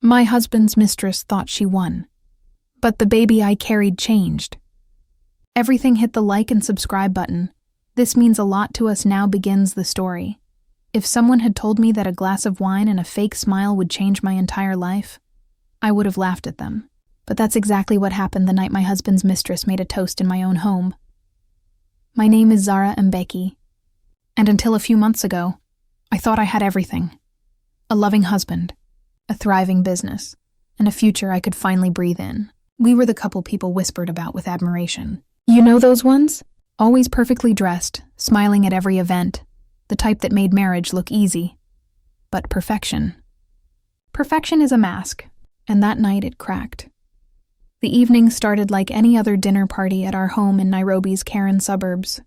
My husband's mistress thought she won, but the baby I carried changed. Everything hit the like and subscribe button. This means a lot to us. Now begins the story. If someone had told me that a glass of wine and a fake smile would change my entire life, I would have laughed at them. But that's exactly what happened the night my husband's mistress made a toast in my own home. My name is Zara Mbeki, and until a few months ago, I thought I had everything. A loving husband, a thriving business, and a future I could finally breathe in. We were the couple people whispered about with admiration. You know those ones? Always perfectly dressed, smiling at every event, the type that made marriage look easy. But perfection. Perfection is a mask, and that night it cracked. The evening started like any other dinner party at our home in Nairobi's Karen suburbs.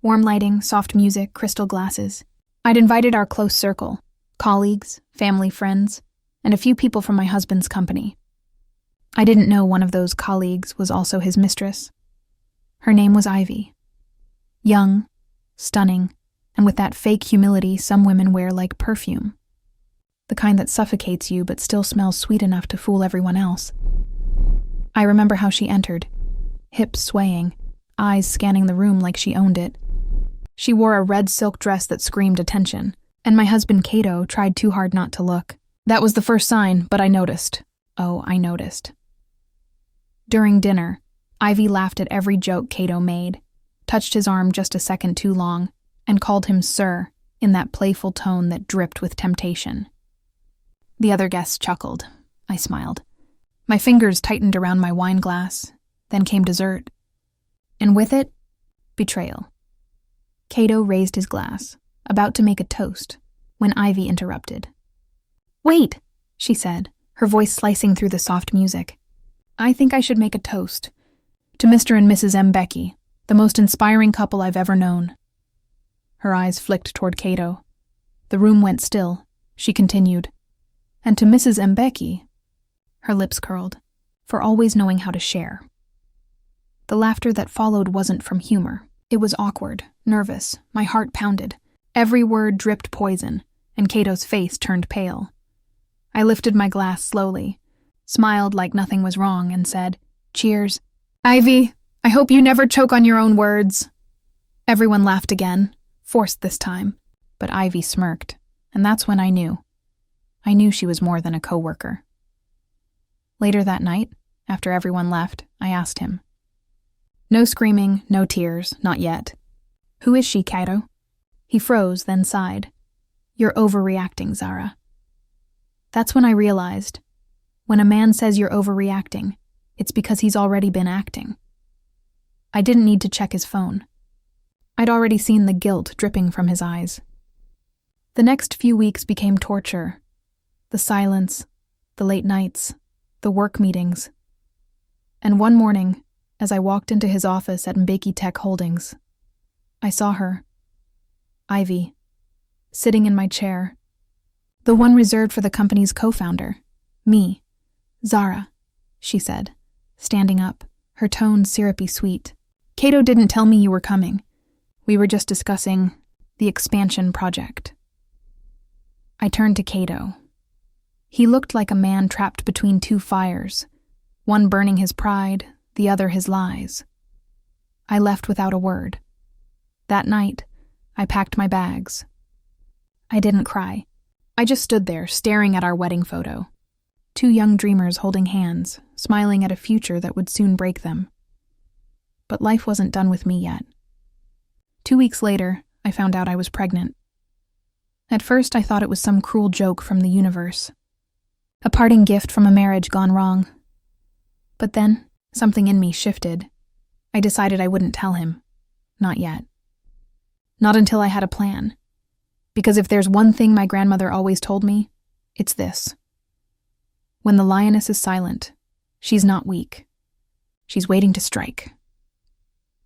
Warm lighting, soft music, crystal glasses. I'd invited our close circle, colleagues, family, friends, and a few people from my husband's company. I didn't know one of those colleagues was also his mistress. Her name was Ivy. Young, stunning, and with that fake humility some women wear like perfume. The kind that suffocates you but still smells sweet enough to fool everyone else. I remember how she entered, hips swaying, eyes scanning the room like she owned it. She wore a red silk dress that screamed attention, and my husband Cato tried too hard not to look. That was the first sign, but I noticed. Oh, I noticed. During dinner, Ivy laughed at every joke Cato made, touched his arm just a second too long, and called him sir in that playful tone that dripped with temptation. The other guests chuckled. I smiled. My fingers tightened around my wine glass. Then came dessert. And with it, betrayal. Cato raised his glass, about to make a toast, when Ivy interrupted. "Wait," she said, her voice slicing through the soft music. "I think I should make a toast. To Mr. and Mrs. Mbeki, the most inspiring couple I've ever known." Her eyes flicked toward Cato. The room went still. She continued. "And to Mrs. Mbeki," her lips curled, "for always knowing how to share." The laughter that followed wasn't from humor. It was awkward, nervous, my heart pounded. Every word dripped poison, and Cato's face turned pale. I lifted my glass slowly, smiled like nothing was wrong, and said, "Cheers. Ivy, I hope you never choke on your own words." Everyone laughed again, forced this time, but Ivy smirked, and that's when I knew. I knew she was more than a coworker. Later that night, after everyone left, I asked him. No screaming, no tears, not yet. "Who is she, Cato?" He froze, then sighed. "You're overreacting, Zara." That's when I realized, when a man says you're overreacting, it's because he's already been acting. I didn't need to check his phone. I'd already seen the guilt dripping from his eyes. The next few weeks became torture. The silence, the late nights, the work meetings. And one morning, as I walked into his office at Mbeki Tech Holdings, I saw her, Ivy, sitting in my chair, the one reserved for the company's co-founder, me, Zara, she said, standing up, her tone syrupy sweet. "Cato didn't tell me you were coming. We were just discussing the expansion project." I turned to Cato. He looked like a man trapped between two fires, one burning his pride, the other his lies. I left without a word. That night, I packed my bags. I didn't cry. I just stood there, staring at our wedding photo. Two young dreamers holding hands, smiling at a future that would soon break them. But life wasn't done with me yet. 2 weeks later, I found out I was pregnant. At first, I thought it was some cruel joke from the universe. A parting gift from a marriage gone wrong. But then, something in me shifted. I decided I wouldn't tell him. Not yet. Not until I had a plan. Because if there's one thing my grandmother always told me, it's this. When the lioness is silent, she's not weak. She's waiting to strike.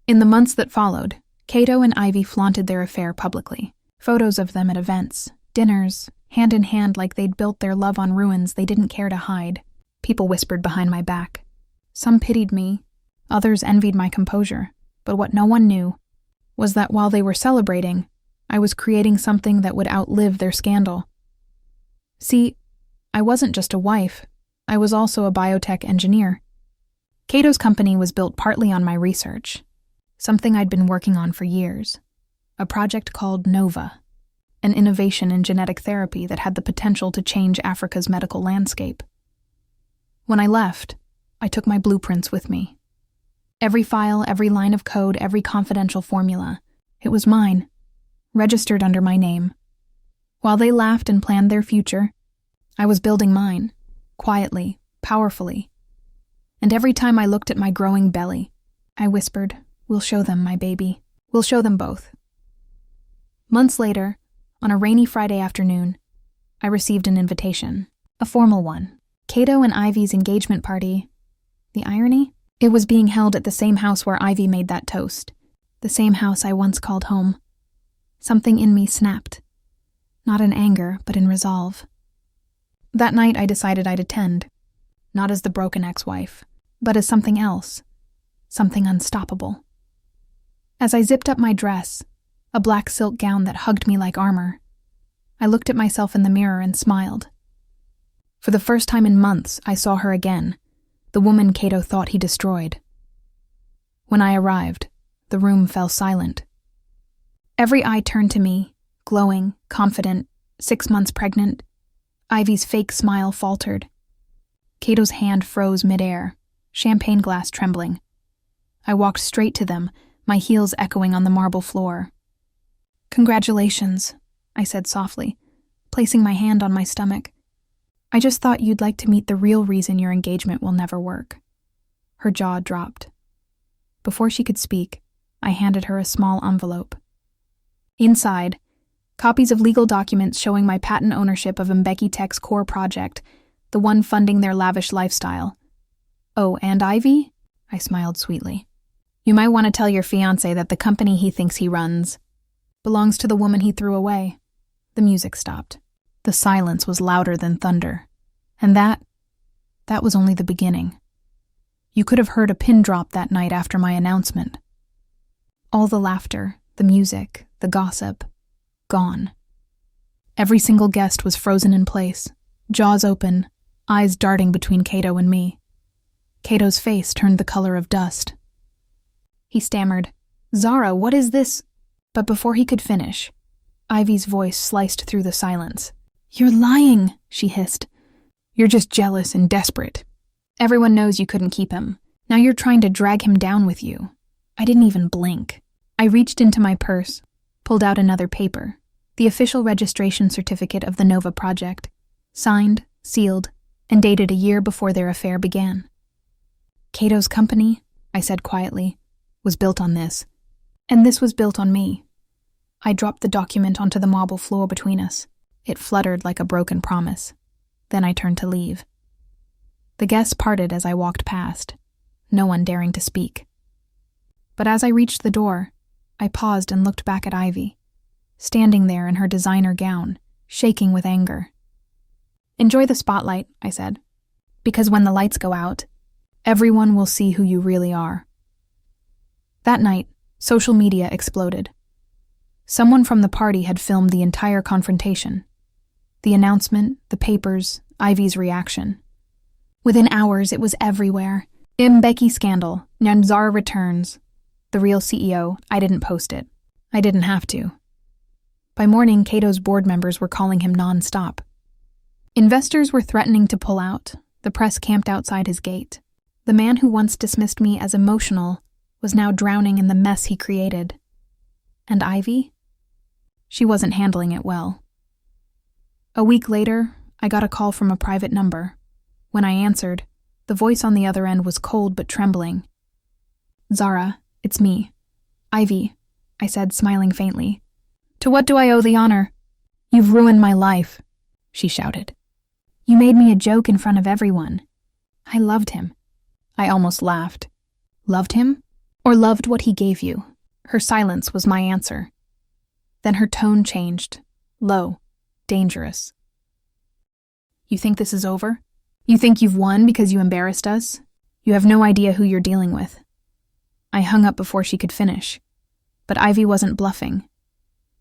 In the months that followed, Cato and Ivy flaunted their affair publicly. Photos of them at events, dinners, hand in hand like they'd built their love on ruins they didn't care to hide. People whispered behind my back. Some pitied me, others envied my composure. But what no one knew was that while they were celebrating, I was creating something that would outlive their scandal. See, I wasn't just a wife, I was also a biotech engineer. Cato's company was built partly on my research, something I'd been working on for years, a project called Nova, an innovation in genetic therapy that had the potential to change Africa's medical landscape. When I left, I took my blueprints with me. Every file, every line of code, every confidential formula, it was mine, registered under my name. While they laughed and planned their future, I was building mine, quietly, powerfully. And every time I looked at my growing belly, I whispered, "We'll show them, my baby. We'll show them both." Months later, on a rainy Friday afternoon, I received an invitation, a formal one. Cato and Ivy's engagement party. The irony? It was being held at the same house where Ivy made that toast, the same house I once called home. Something in me snapped, not in anger, but in resolve. That night I decided I'd attend, not as the broken ex-wife, but as something else, something unstoppable. As I zipped up my dress, a black silk gown that hugged me like armor, I looked at myself in the mirror and smiled. For the first time in months, I saw her again, the woman Cato thought he destroyed. When I arrived, the room fell silent. Every eye turned to me, glowing, confident, 6 months pregnant. Ivy's fake smile faltered. Cato's hand froze midair, champagne glass trembling. I walked straight to them, my heels echoing on the marble floor. "Congratulations," I said softly, placing my hand on my stomach. "I just thought you'd like to meet the real reason your engagement will never work." Her jaw dropped. Before she could speak, I handed her a small envelope. Inside, copies of legal documents showing my patent ownership of Mbeki Tech's core project, the one funding their lavish lifestyle. "Oh, and Ivy?" I smiled sweetly. "You might want to tell your fiancé that the company he thinks he runs belongs to the woman he threw away." The music stopped. The silence was louder than thunder. And that was only the beginning. You could have heard a pin drop that night after my announcement. All the laughter, the music, the gossip, gone. Every single guest was frozen in place, jaws open, eyes darting between Cato and me. Cato's face turned the color of dust. He stammered, "Zara, what is this?" But before he could finish, Ivy's voice sliced through the silence. "You're lying," she hissed. "You're just jealous and desperate. Everyone knows you couldn't keep him. Now you're trying to drag him down with you." I didn't even blink. I reached into my purse, pulled out another paper, the official registration certificate of the Nova project, signed, sealed, and dated a year before their affair began. "Cato's company," I said quietly, "was built on this. And this was built on me." I dropped the document onto the marble floor between us. It fluttered like a broken promise. Then I turned to leave. The guests parted as I walked past, no one daring to speak. But as I reached the door, I paused and looked back at Ivy, standing there in her designer gown, shaking with anger. "Enjoy the spotlight," I said, "because when the lights go out, everyone will see who you really are." That night, social media exploded. Someone from the party had filmed the entire confrontation. The announcement, the papers, Ivy's reaction. Within hours, it was everywhere. Mbeki scandal, Nyanzara returns. The real CEO, I didn't post it. I didn't have to. By morning, Cato's board members were calling him non-stop. Investors were threatening to pull out. The press camped outside his gate. The man who once dismissed me as emotional was now drowning in the mess he created. And Ivy? She wasn't handling it well. A week later, I got a call from a private number. When I answered, the voice on the other end was cold but trembling. "Zara, it's me. Ivy," I said, smiling faintly. "To what do I owe the honor?" "You've ruined my life," she shouted. "You made me a joke in front of everyone. I loved him." I almost laughed. Loved him? Or loved what he gave you? Her silence was my answer. Then her tone changed, low, dangerous. "You think this is over? You think you've won because you embarrassed us? You have no idea who you're dealing with." I hung up before she could finish. But Ivy wasn't bluffing.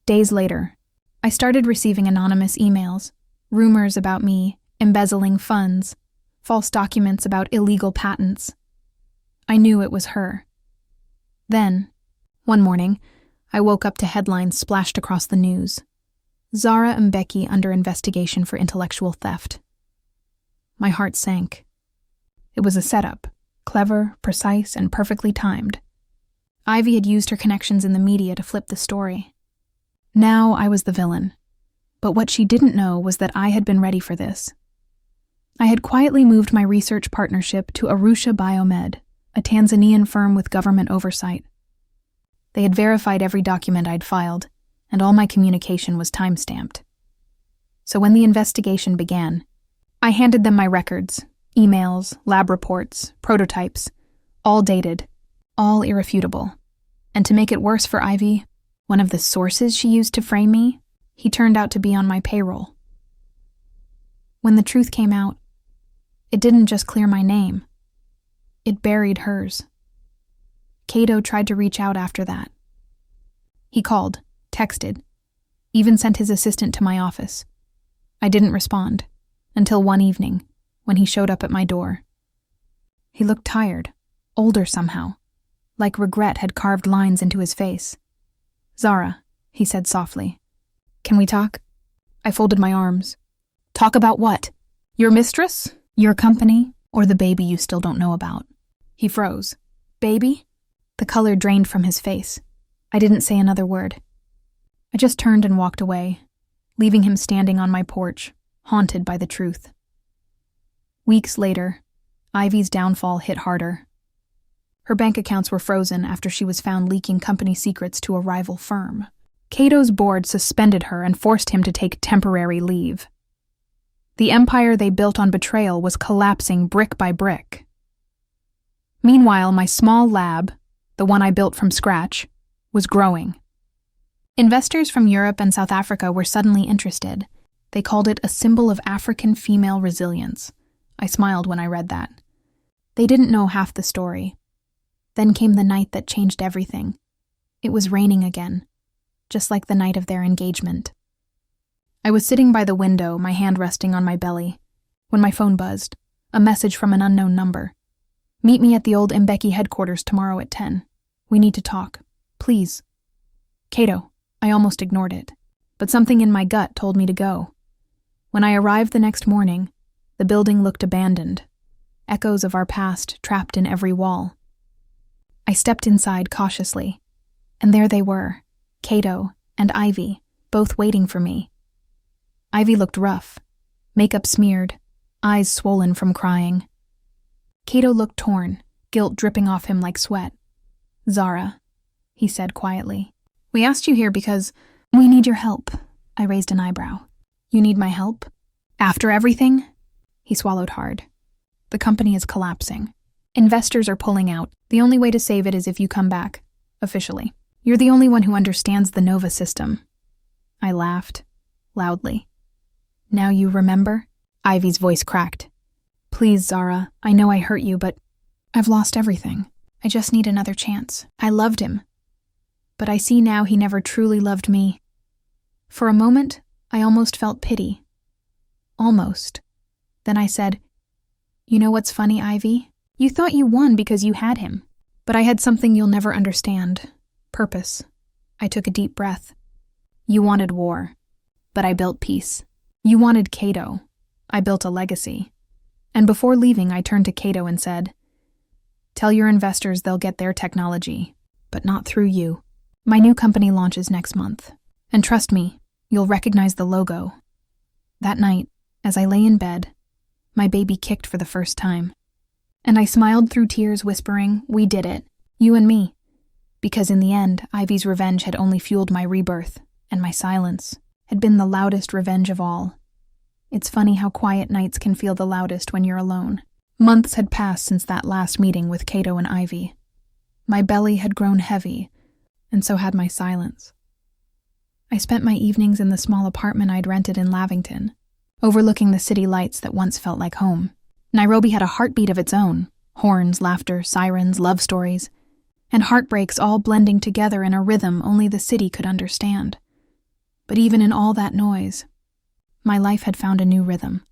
Days later, I started receiving anonymous emails, rumors about me, embezzling funds, false documents about illegal patents. I knew it was her. Then, one morning, I woke up to headlines splashed across the news. Zara Mbeki under investigation for intellectual theft. My heart sank. It was a setup, clever, precise, and perfectly timed. Ivy had used her connections in the media to flip the story. Now I was the villain. But what she didn't know was that I had been ready for this. I had quietly moved my research partnership to Arusha Biomed, a Tanzanian firm with government oversight. They had verified every document I'd filed, and all my communication was time-stamped. So when the investigation began, I handed them my records, emails, lab reports, prototypes, all dated, all irrefutable. And to make it worse for Ivy, one of the sources she used to frame me, he turned out to be on my payroll. When the truth came out, it didn't just clear my name. It buried hers. Cato tried to reach out after that. He called, texted, even sent his assistant to my office. I didn't respond, until one evening, when he showed up at my door. He looked tired, older somehow, like regret had carved lines into his face. "Zara," he said softly, "can we talk?" I folded my arms. "Talk about what? Your mistress? Your company? Or the baby you still don't know about?" He froze. "Baby?" The color drained from his face. I didn't say another word. I just turned and walked away, leaving him standing on my porch, haunted by the truth. Weeks later, Ivy's downfall hit harder. Her bank accounts were frozen after she was found leaking company secrets to a rival firm. Cato's board suspended her and forced him to take temporary leave. The empire they built on betrayal was collapsing brick by brick. Meanwhile, my small lab, the one I built from scratch, was growing. Investors from Europe and South Africa were suddenly interested. They called it a symbol of African female resilience. I smiled when I read that. They didn't know half the story. Then came the night that changed everything. It was raining again, just like the night of their engagement. I was sitting by the window, my hand resting on my belly, when my phone buzzed, a message from an unknown number. "Meet me at the old Mbeki headquarters tomorrow at 10. We need to talk. Please." Cato. I almost ignored it, but something in my gut told me to go. When I arrived the next morning, the building looked abandoned, echoes of our past trapped in every wall. I stepped inside cautiously, and there they were, Cato and Ivy, both waiting for me. Ivy looked rough, makeup smeared, eyes swollen from crying. Cato looked torn, guilt dripping off him like sweat. "Zara," he said quietly, "we asked you here because we need your help." I raised an eyebrow. "You need my help? After everything?" He swallowed hard. "The company is collapsing. Investors are pulling out. The only way to save it is if you come back, officially. You're the only one who understands the Nova system." I laughed, loudly. "Now you remember?" Ivy's voice cracked. "Please, Zara, I know I hurt you, but I've lost everything. I just need another chance. I loved him. But I see now he never truly loved me. For a moment, I almost felt pity. Almost. Then I said, "You know what's funny, Ivy? You thought you won because you had him. But I had something you'll never understand. Purpose." I took a deep breath. "You wanted war, but I built peace. You wanted Cato. I built a legacy." And before leaving, I turned to Cato and said, "Tell your investors they'll get their technology, but not through you. My new company launches next month. And trust me, you'll recognize the logo." That night, as I lay in bed, my baby kicked for the first time. And I smiled through tears, whispering, "We did it, you and me." Because in the end, Ivy's revenge had only fueled my rebirth, and my silence had been the loudest revenge of all. It's funny how quiet nights can feel the loudest when you're alone. Months had passed since that last meeting with Cato and Ivy. My belly had grown heavy, and so had my silence. I spent my evenings in the small apartment I'd rented in Lavington, overlooking the city lights that once felt like home. Nairobi had a heartbeat of its own, horns, laughter, sirens, love stories, and heartbreaks all blending together in a rhythm only the city could understand. But even in all that noise, my life had found a new rhythm,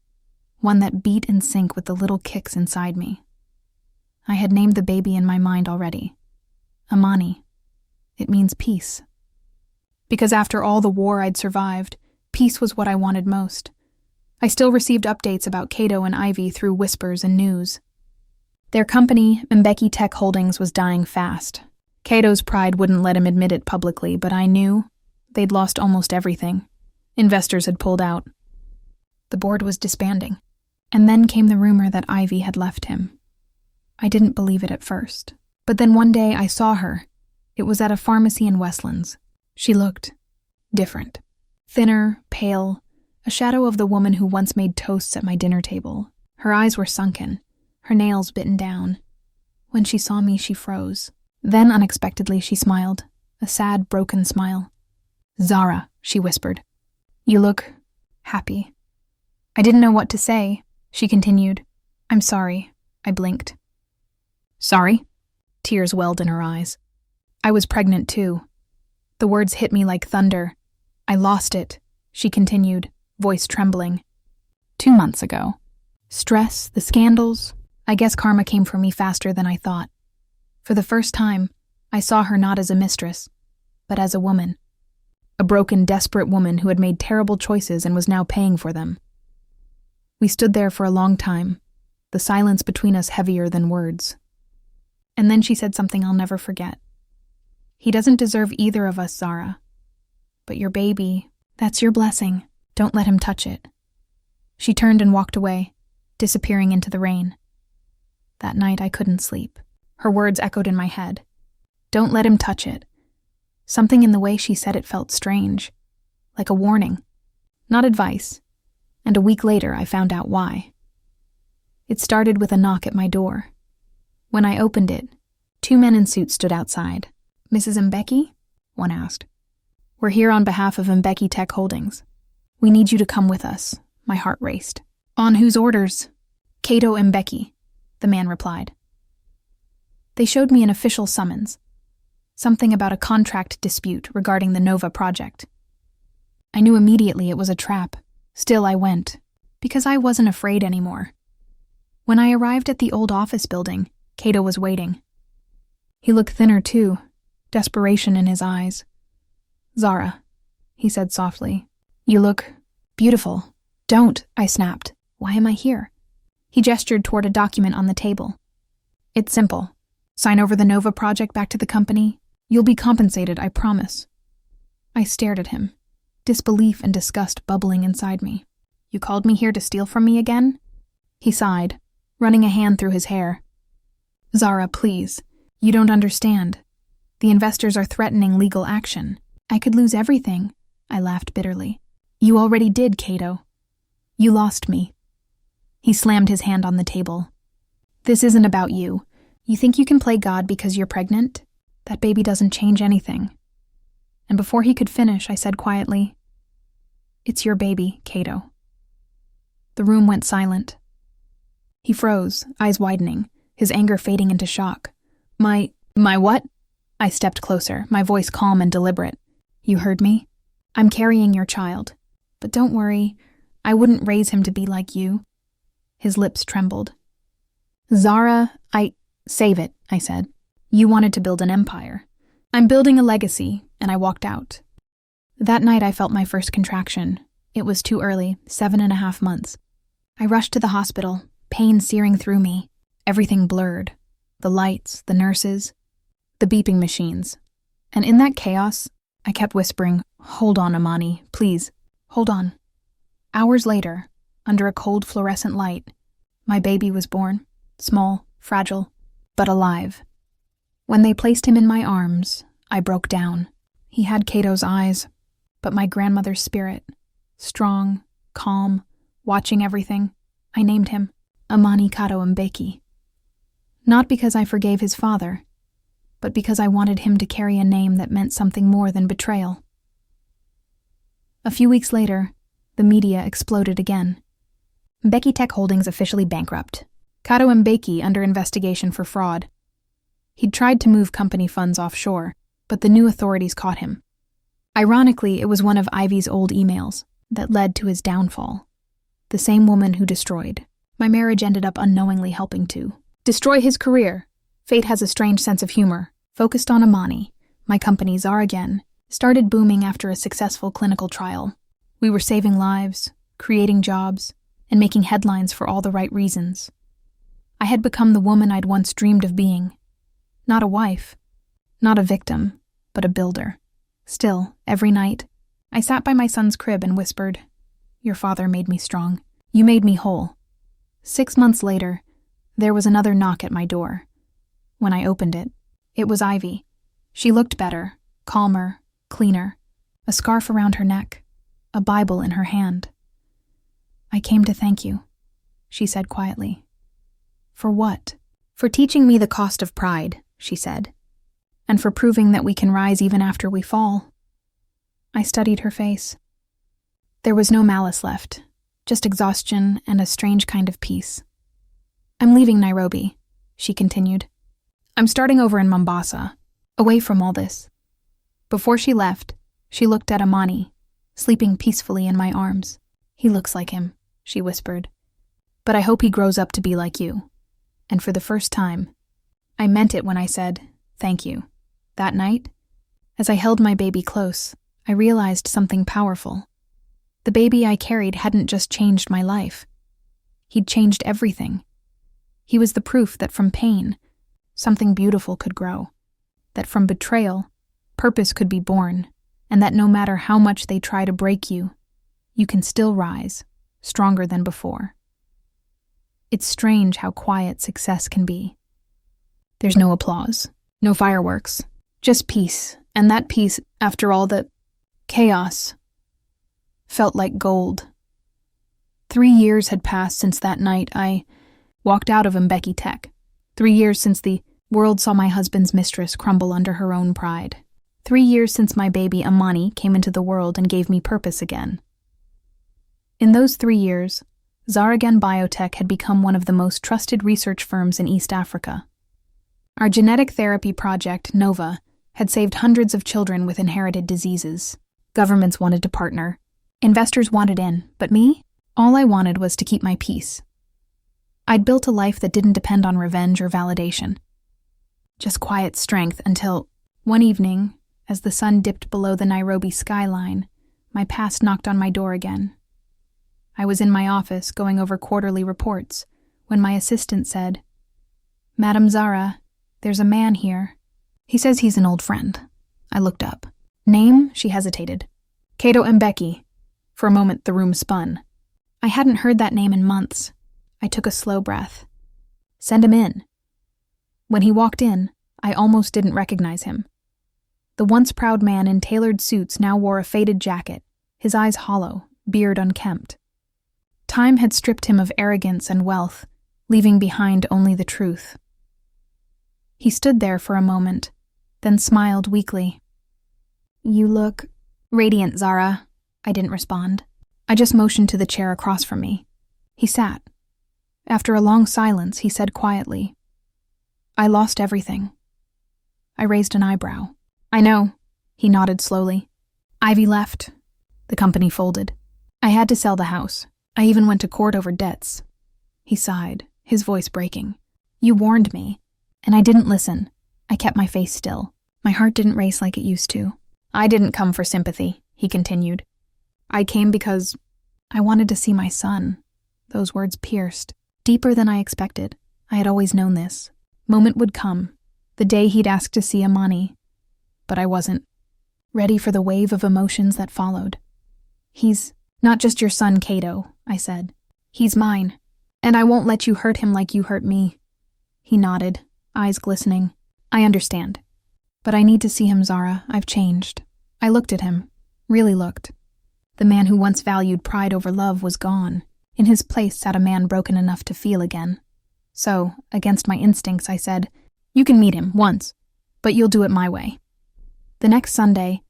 one that beat in sync with the little kicks inside me. I had named the baby in my mind already. Amani. It means peace. Because after all the war I'd survived, peace was what I wanted most. I still received updates about Cato and Ivy through whispers and news. Their company, Mbeki Tech Holdings, was dying fast. Cato's pride wouldn't let him admit it publicly, but I knew they'd lost almost everything. Investors had pulled out. The board was disbanding. And then came the rumor that Ivy had left him. I didn't believe it at first. But then one day I saw her. It was at a pharmacy in Westlands. She looked different. Thinner, pale, a shadow of the woman who once made toasts at my dinner table. Her eyes were sunken, her nails bitten down. When she saw me, she froze. Then, unexpectedly, she smiled, a sad, broken smile. "Zara," she whispered. "You look happy." I didn't know what to say. She continued. "I'm sorry." I blinked. "Sorry?" Tears welled in her eyes. "I was pregnant, too." The words hit me like thunder. "I lost it," she continued, voice trembling. 2 months ago. Stress, the scandals. I guess karma came for me faster than I thought. For the first time, I saw her not as a mistress, but as a woman. A broken, desperate woman who had made terrible choices and was now paying for them. We stood there for a long time, the silence between us heavier than words. And then she said something I'll never forget. "He doesn't deserve either of us, Zara. But your baby, that's your blessing. Don't let him touch it." She turned and walked away, disappearing into the rain. That night I couldn't sleep. Her words echoed in my head. Don't let him touch it. Something in the way she said it felt strange, like a warning, not advice. And a week later I found out why. It started with a knock at my door. When I opened it, 2 men in suits stood outside. "Mrs. Mbeki?" one asked. "We're here on behalf of Mbeki Tech Holdings. We need you to come with us." My heart raced. "On whose orders?" "Cato Mbeki," the man replied. They showed me an official summons. Something about a contract dispute regarding the Nova project. I knew immediately it was a trap. Still I went, because I wasn't afraid anymore. When I arrived at the old office building, Cato was waiting. He looked thinner too, desperation in his eyes. "Zara," he said softly, "you look beautiful." "Don't," I snapped. "Why am I here?" He gestured toward a document on the table. "It's simple. Sign over the Nova project back to the company. You'll be compensated, I promise." I stared at him, disbelief and disgust bubbling inside me. "You called me here to steal from me again?" He sighed, running a hand through his hair. "Zara, please. You don't understand. The investors are threatening legal action. I could lose everything." I laughed bitterly. "You already did, Cato. You lost me." He slammed his hand on the table. "This isn't about you. You think you can play God because you're pregnant? That baby doesn't change anything." And before he could finish, I said quietly, "It's your baby, Cato." The room went silent. He froze, eyes widening, his anger fading into shock. My what?" I stepped closer, my voice calm and deliberate. "You heard me? I'm carrying your child. But don't worry, I wouldn't raise him to be like you." His lips trembled. "Zara, save it," I said. "You wanted to build an empire. I'm building a legacy," and I walked out. That night I felt my first contraction. It was too early, 7.5 months. I rushed to the hospital, pain searing through me, everything blurred. The lights, the nurses, the beeping machines. And in that chaos, I kept whispering, "Hold on, Amani, please, hold on." Hours later, under a cold fluorescent light, my baby was born, small, fragile, but alive. When they placed him in my arms, I broke down. He had Cato's eyes, but my grandmother's spirit, strong, calm, watching everything. I named him Amani Cato Mbeki. Not because I forgave his father, but because I wanted him to carry a name that meant something more than betrayal. A few weeks later, the media exploded again. Mbeki Tech Holdings officially bankrupt. Cato Mbeki under investigation for fraud. He'd tried to move company funds offshore, but the new authorities caught him. Ironically, it was one of Ivy's old emails that led to his downfall. the same woman who destroyed. My marriage ended up unknowingly helping to destroy his career. Fate has a strange sense of humor. Focused on Amani, my company Zaragen started booming after a successful clinical trial. We were saving lives, creating jobs, and making headlines for all the right reasons. I had become the woman I'd once dreamed of being. Not a wife, not a victim, but a builder. Still, every night, I sat by my son's crib and whispered, "Your father made me strong. You made me whole." 6 months later, there was another knock at my door. When I opened it, it was Ivy. She looked better, calmer, cleaner, a scarf around her neck, a Bible in her hand. "I came to thank you," she said quietly. "For what?" "For teaching me the cost of pride," she said, "and for proving that we can rise even after we fall." I studied her face. There was no malice left, just exhaustion and a strange kind of peace. "I'm leaving Nairobi," she continued. "I'm starting over in Mombasa, away from all this." Before she left, she looked at Amani, sleeping peacefully in my arms. "He looks like him," she whispered. "But I hope he grows up to be like you." And for the first time, I meant it when I said, "Thank you." That night, as I held my baby close, I realized something powerful. The baby I carried hadn't just changed my life. He'd changed everything. He was the proof that from pain, something beautiful could grow, that from betrayal, purpose could be born, and that no matter how much they try to break you, you can still rise, stronger than before. It's strange how quiet success can be. There's no applause, no fireworks, just peace, and that peace, after all the chaos, felt like gold. 3 years had passed since that night I walked out of Mbeki Tech. 3 years since the world saw my husband's mistress crumble under her own pride. 3 years since my baby Amani came into the world and gave me purpose again. In those 3 years, Zaragen Biotech had become one of the most trusted research firms in East Africa. Our genetic therapy project, NOVA, had saved hundreds of children with inherited diseases. Governments wanted to partner. Investors wanted in, but me? All I wanted was to keep my peace. I'd built a life that didn't depend on revenge or validation. Just quiet strength until, one evening, as the sun dipped below the Nairobi skyline, my past knocked on my door again. I was in my office going over quarterly reports when my assistant said, "Madam Zara, there's a man here. He says he's an old friend." I looked up. "Name?" She hesitated. "Kato Mbeki." For a moment, the room spun. I hadn't heard that name in months. I took a slow breath. "Send him in." When he walked in, I almost didn't recognize him. The once proud man in tailored suits now wore a faded jacket, his eyes hollow, beard unkempt. Time had stripped him of arrogance and wealth, leaving behind only the truth. He stood there for a moment, then smiled weakly. "You look radiant, Zara." I didn't respond. I just motioned to the chair across from me. He sat. After a long silence, he said quietly, "I lost everything." I raised an eyebrow. "I know." He nodded slowly. "Ivy left. The company folded. I had to sell the house. I even went to court over debts." He sighed, his voice breaking. "You warned me, and I didn't listen." I kept my face still. My heart didn't race like it used to. "I didn't come for sympathy," he continued. "I came because I wanted to see my son." Those words pierced. Deeper than I expected. I had always known this. Moment would come, the day he'd ask to see Amani. But I wasn't ready for the wave of emotions that followed. "He's not just your son, Kato," I said. "He's mine, and I won't let you hurt him like you hurt me." He nodded, eyes glistening. "I understand. But I need to see him, Zara. I've changed." I looked at him, really looked. The man who once valued pride over love was gone. In his place sat a man broken enough to feel again. So, against my instincts, I said, "You can meet him, once, but you'll do it my way." The next Sunday,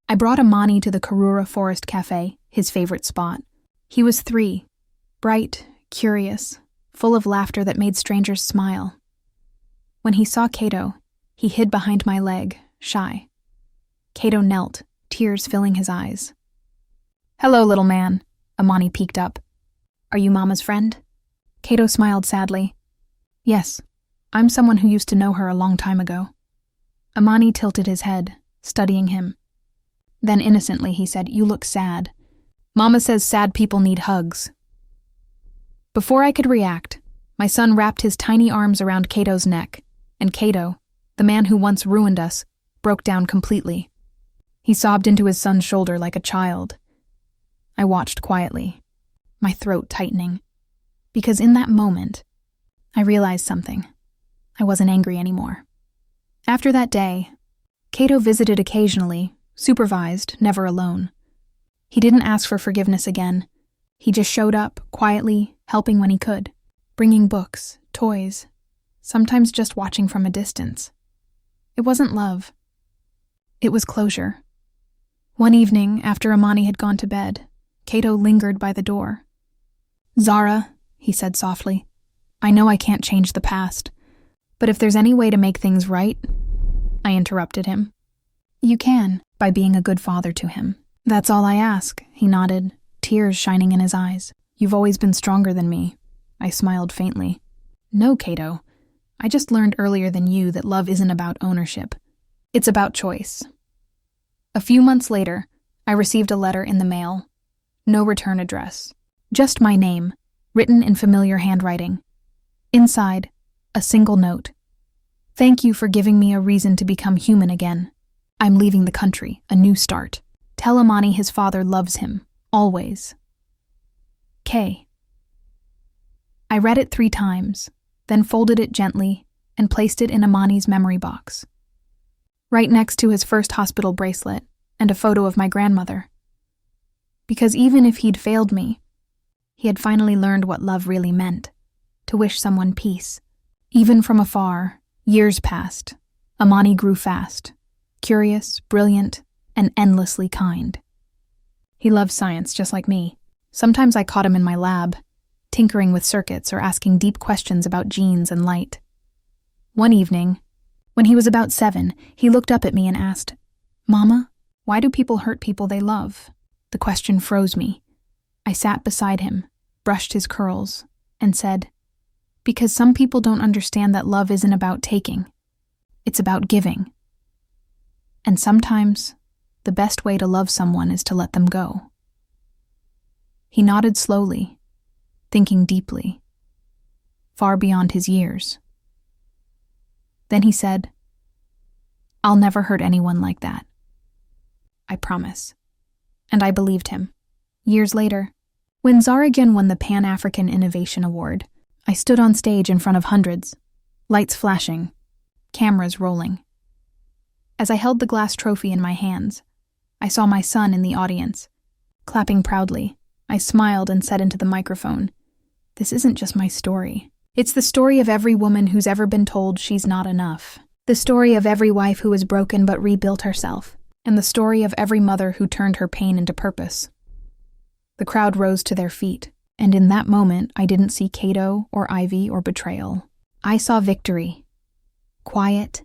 I brought Amani to the Karura Forest Cafe, his favorite spot. He was 3, bright, curious, full of laughter that made strangers smile. When he saw Kato, he hid behind my leg, shy. Kato knelt, tears filling his eyes. "Hello, little man." Amani peeked up. Are you Mama's friend? Cato smiled sadly. Yes, I'm someone who used to know her a long time ago. Amani tilted his head, studying him. Then innocently he said, You look sad. Mama says sad people need hugs. Before I could react, my son wrapped his tiny arms around Cato's neck, and Cato, the man who once ruined us, broke down completely. He sobbed into his son's shoulder like a child. I watched quietly, my throat tightening, because in that moment, I realized something. I wasn't angry anymore. After that day, Cato visited occasionally, supervised, never alone. He didn't ask for forgiveness again. He just showed up, quietly, helping when he could, bringing books, toys, sometimes just watching from a distance. It wasn't love. It was closure. One evening, after Amani had gone to bed, Cato lingered by the door. Zara, he said softly, I know I can't change the past, but if there's any way to make things right, I interrupted him. You can, by being a good father to him. That's all I ask, he nodded, tears shining in his eyes. You've always been stronger than me. I smiled faintly. No, Cato. I just learned earlier than you that love isn't about ownership. It's about choice. A few months later, I received a letter in the mail. No return address. Just my name, written in familiar handwriting. Inside, a single note. Thank you for giving me a reason to become human again. I'm leaving the country, a new start. Tell Amani his father loves him, always. K. I read it 3 times, then folded it gently and placed it in Amani's memory box, right next to his first hospital bracelet and a photo of my grandmother. Because even if he'd failed me, he had finally learned what love really meant, to wish someone peace. Even from afar, years passed. Amani grew fast, curious, brilliant, and endlessly kind. He loved science just like me. Sometimes I caught him in my lab, tinkering with circuits or asking deep questions about genes and light. One evening, when he was about 7, he looked up at me and asked, Mama, why do people hurt people they love? The question froze me. I sat beside him, brushed his curls, and said, Because some people don't understand that love isn't about taking. It's about giving. And sometimes, the best way to love someone is to let them go. He nodded slowly, thinking deeply, far beyond his years. Then he said, I'll never hurt anyone like that. I promise. And I believed him. Years later, when Zaragan won the Pan-African Innovation Award, I stood on stage in front of hundreds, lights flashing, cameras rolling. As I held the glass trophy in my hands, I saw my son in the audience. Clapping proudly, I smiled and said into the microphone, This isn't just my story. It's the story of every woman who's ever been told she's not enough. The story of every wife who was broken but rebuilt herself. And the story of every mother who turned her pain into purpose. The crowd rose to their feet, and in that moment I didn't see Cato or Ivy or betrayal. I saw victory. Quiet,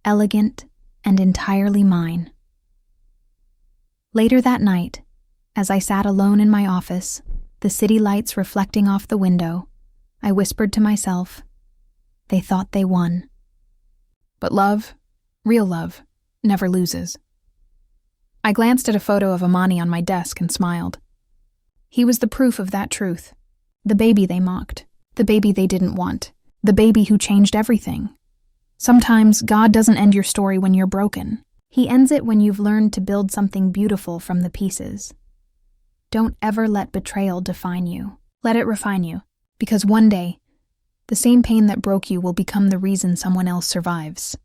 elegant, and entirely mine. Later that night, as I sat alone in my office, the city lights reflecting off the window, I whispered to myself, They thought they won. But love, real love, never loses. I glanced at a photo of Amani on my desk and smiled. He was the proof of that truth. The baby they mocked. The baby they didn't want. The baby who changed everything. Sometimes God doesn't end your story when you're broken. He ends it when you've learned to build something beautiful from the pieces. Don't ever let betrayal define you. Let it refine you. Because one day, the same pain that broke you will become the reason someone else survives.